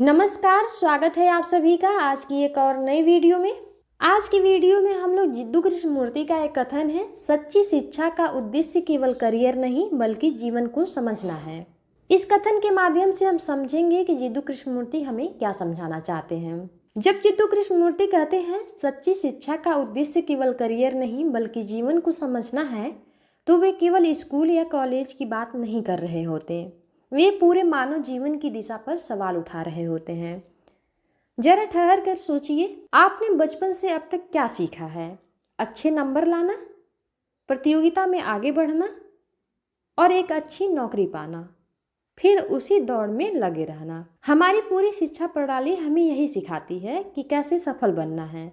नमस्कार, स्वागत है आप सभी का आज की एक और नई वीडियो में। आज की वीडियो में हम लोग जिद्दू कृष्णमूर्ति का एक कथन है, सच्ची शिक्षा का उद्देश्य केवल करियर नहीं बल्कि जीवन को समझना है। इस कथन के माध्यम से हम समझेंगे कि जिद्दू कृष्णमूर्ति हमें क्या समझाना चाहते हैं। जब जिद्दू कृष्णमूर्ति कहते हैं सच्ची शिक्षा का उद्देश्य केवल करियर नहीं बल्कि जीवन को समझना है, तो वे केवल स्कूल या कॉलेज की बात नहीं कर रहे होते। वे पूरे मानव जीवन की दिशा पर सवाल उठा रहे होते हैं। जरा ठहर कर सोचिए, आपने बचपन से अब तक क्या सीखा है? अच्छे नंबर लाना, प्रतियोगिता में आगे बढ़ना और एक अच्छी नौकरी पाना, फिर उसी दौड़ में लगे रहना। हमारी पूरी शिक्षा प्रणाली हमें यही सिखाती है कि कैसे सफल बनना है,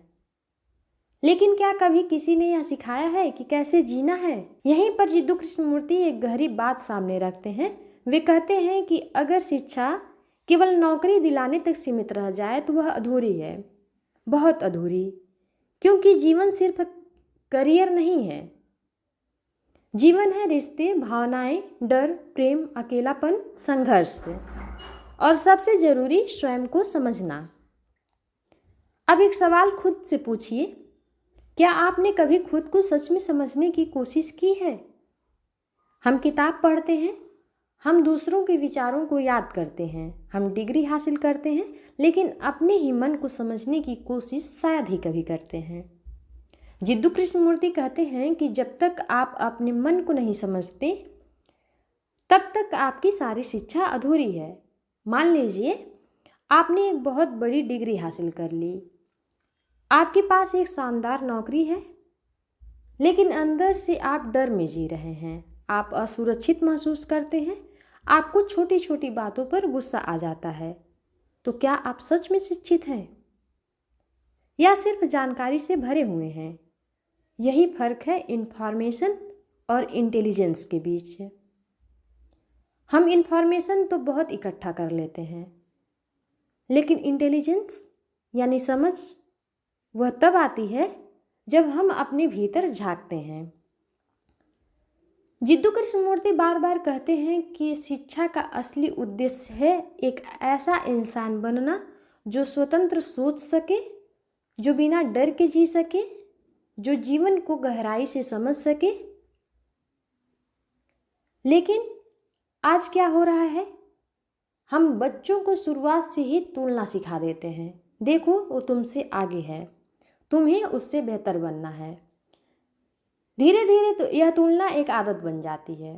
लेकिन क्या कभी किसी ने यह सिखाया है कि कैसे जीना है? यहीं पर जिद्दू कृष्णमूर्ति एक गहरी बात सामने रखते हैं। वे कहते हैं कि अगर शिक्षा केवल नौकरी दिलाने तक सीमित रह जाए तो वह अधूरी है, बहुत अधूरी, क्योंकि जीवन सिर्फ करियर नहीं है। जीवन है रिश्ते, भावनाएं, डर, प्रेम, अकेलापन, संघर्ष और सबसे जरूरी स्वयं को समझना। अब एक सवाल खुद से पूछिए, क्या आपने कभी खुद को सच में समझने की कोशिश की है? हम किताब पढ़ते हैं, हम दूसरों के विचारों को याद करते हैं, हम डिग्री हासिल करते हैं, लेकिन अपने ही मन को समझने की कोशिश शायद ही कभी करते हैं। जिद्दू कृष्णमूर्ति कहते हैं कि जब तक आप अपने मन को नहीं समझते तब तक आपकी सारी शिक्षा अधूरी है। मान लीजिए आपने एक बहुत बड़ी डिग्री हासिल कर ली, आपके पास एक शानदार नौकरी है, लेकिन अंदर से आप डर में जी रहे हैं, आप असुरक्षित महसूस करते हैं, आपको छोटी छोटी बातों पर गुस्सा आ जाता है। तो क्या आप सच में शिक्षित हैं या सिर्फ जानकारी से भरे हुए हैं? यही फर्क है इंफॉर्मेशन और इंटेलिजेंस के बीच। हम इंफॉर्मेशन तो बहुत इकट्ठा कर लेते हैं, लेकिन इंटेलिजेंस यानी समझ वह तब आती है जब हम अपने भीतर झांकते हैं। जिद्दू कृष्णमूर्ति बार बार कहते हैं कि शिक्षा का असली उद्देश्य है एक ऐसा इंसान बनना जो स्वतंत्र सोच सके, जो बिना डर के जी सके, जो जीवन को गहराई से समझ सके। लेकिन आज क्या हो रहा है? हम बच्चों को शुरुआत से ही तुलना सिखा देते हैं। देखो, वो तुमसे आगे है, तुम्हें उससे बेहतर बनना है। धीरे धीरे तो यह तुलना एक आदत बन जाती है।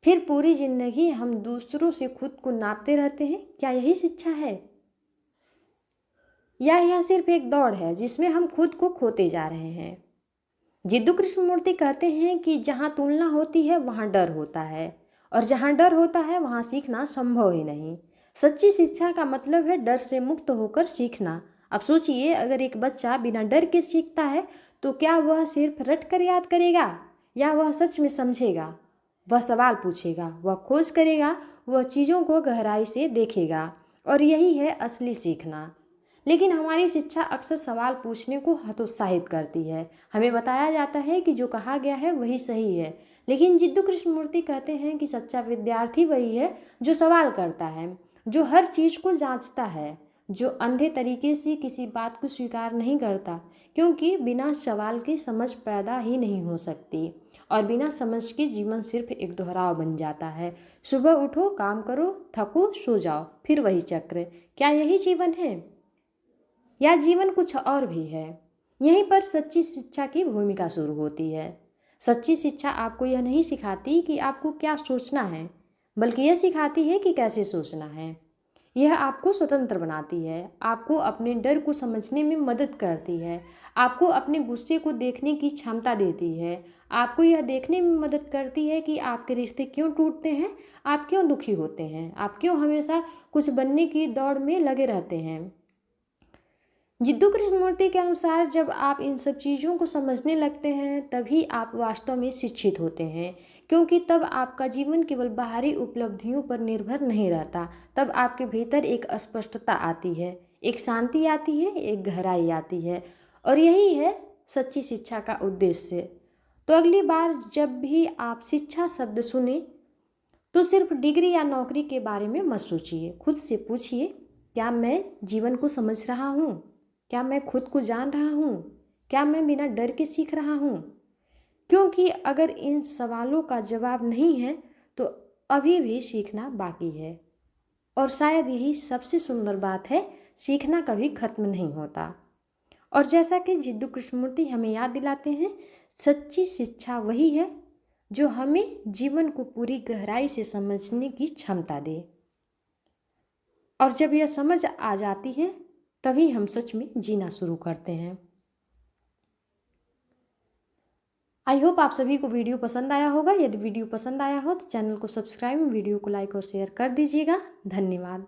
फिर पूरी जिंदगी हम दूसरों से खुद को नापते रहते हैं। क्या यही शिक्षा है, या यह सिर्फ एक दौड़ है जिसमें हम खुद को खोते जा रहे हैं? जिद्दू कृष्णमूर्ति कहते हैं कि जहाँ तुलना होती है वहाँ डर होता है, और जहाँ डर होता है वहाँ सीखना संभव ही नहीं। सच्ची शिक्षा का मतलब है डर से मुक्त होकर सीखना। अब सोचिए, अगर एक बच्चा बिना डर के सीखता है तो क्या वह सिर्फ रट कर याद करेगा, या वह सच में समझेगा? वह सवाल पूछेगा, वह खोज करेगा, वह चीज़ों को गहराई से देखेगा, और यही है असली सीखना। लेकिन हमारी शिक्षा अक्सर सवाल पूछने को हतोत्साहित करती है। हमें बताया जाता है कि जो कहा गया है वही सही है, लेकिन जिद्दू कृष्णमूर्ति कहते हैं कि सच्चा विद्यार्थी वही है जो सवाल करता है, जो हर चीज़ को जांचता है, जो अंधे तरीके से किसी बात को स्वीकार नहीं करता, क्योंकि बिना सवाल के समझ पैदा ही नहीं हो सकती, और बिना समझ के जीवन सिर्फ एक दोहराव बन जाता है। सुबह उठो, काम करो, थको, सो जाओ, फिर वही चक्र। क्या यही जीवन है, या जीवन कुछ और भी है? यहीं पर सच्ची शिक्षा की भूमिका शुरू होती है। सच्ची शिक्षा आपको यह नहीं सिखाती कि आपको क्या सोचना है, बल्कि यह सिखाती है कि कैसे सोचना है। यह आपको स्वतंत्र बनाती है, आपको अपने डर को समझने में मदद करती है, आपको अपने गुस्से को देखने की क्षमता देती है, आपको यह देखने में मदद करती है कि आपके रिश्ते क्यों टूटते हैं, आप क्यों दुखी होते हैं, आप क्यों हमेशा कुछ बनने की दौड़ में लगे रहते हैं। जिद्दू कृष्णमूर्ति के अनुसार जब आप इन सब चीज़ों को समझने लगते हैं तभी आप वास्तव में शिक्षित होते हैं, क्योंकि तब आपका जीवन केवल बाहरी उपलब्धियों पर निर्भर नहीं रहता। तब आपके भीतर एक स्पष्टता आती है, एक शांति आती है, एक गहराई आती है, और यही है सच्ची शिक्षा का उद्देश्य। तो अगली बार जब भी आप शिक्षा शब्द सुने तो सिर्फ डिग्री या नौकरी के बारे में मत सोचिए। खुद से पूछिए, क्या मैं जीवन को समझ रहा हूँ? क्या मैं खुद को जान रहा हूँ? क्या मैं बिना डर के सीख रहा हूँ? क्योंकि अगर इन सवालों का जवाब नहीं है तो अभी भी सीखना बाकी है। और शायद यही सबसे सुंदर बात है, सीखना कभी खत्म नहीं होता। और जैसा कि जिद्दू कृष्णमूर्ति हमें याद दिलाते हैं, सच्ची शिक्षा वही है जो हमें जीवन को पूरी गहराई से समझने की क्षमता दे। और जब यह समझ आ जाती है तभी हम सच में जीना शुरू करते हैं। आई होप आप सभी को वीडियो पसंद आया होगा। यदि वीडियो पसंद आया हो तो चैनल को सब्सक्राइब, वीडियो को लाइक और शेयर कर दीजिएगा। धन्यवाद।